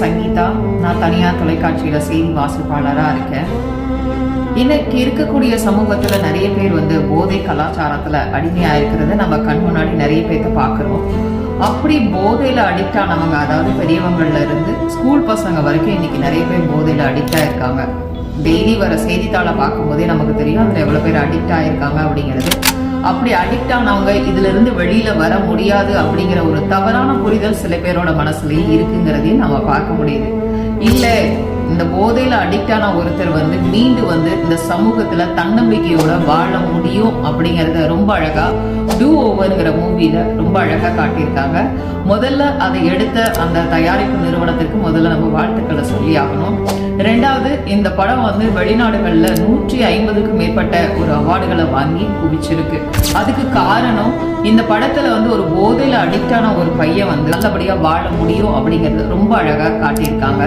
சங்கீதா. நான் தனியார் தொலைக்காட்சியில் செய்தி வாசிப்பாளராக இருக்கேன். இன்னைக்கு இருக்கக்கூடிய சமூகத்தில் நிறைய பேர் போதை கலாச்சாரத்தில் அடிமையாக இருக்கிறத நம்ம கண் முன்னாடி நிறைய பேர்த்த பார்க்குறோம். அப்படி போதையில் அடிக்ட் ஆனவங்க, அதாவது பெரியவங்கள்ல இருந்து ஸ்கூல் பசங்க வரைக்கும் இன்னைக்கு நிறைய பேர் போதையில் அடிக்ட் ஆயிருக்காங்க. டெய்லி வர செய்தித்தாளை பார்க்கும்போதே நமக்கு தெரியும் அதில் எவ்வளோ பேர் அடிக்ட் ஆயிருக்காங்க அப்படிங்கிறது. அப்படி அடிக்ட் ஆனவங்க இதுல இருந்து வெளியில வர முடியாது அப்படிங்கிற ஒரு தவறான புரிதல் சில பேரோட மனசுலயும் இருக்குங்கிறதையும் நம்ம பார்க்க முடியுது. இல்ல, இந்த போதையில அடிக்ட் ஆன ஒருத்தர் மீண்டு இந்த சமூகத்துல தன்னம்பிக்கையோட வாழ முடியும் அப்படிங்கறத ரொம்ப அழகா டூ ஓவர்ங்கிற மூவில ரொம்ப அழகா காட்டியிருக்காங்க. முதல்ல அதை எடுத்த அந்த தயாரிப்பு நிறுவனத்திற்கு முதல்ல நம்ம வாழ்த்துக்களை சொல்லி ஆகணும். ரெண்டாவது, இந்த படம் வெளிநாடுகள்ல 150க்கும் மேற்பட்ட ஒரு அவார்டுகளை வாங்கி குவிச்சிருக்கு. அதுக்கு காரணம் இந்த படத்துல ஒரு போதையில அடிக்ட் ஆன ஒரு பையன் நல்லபடியா வாழ முடியும் அப்படிங்கறது ரொம்ப அழகா காட்டியிருக்காங்க.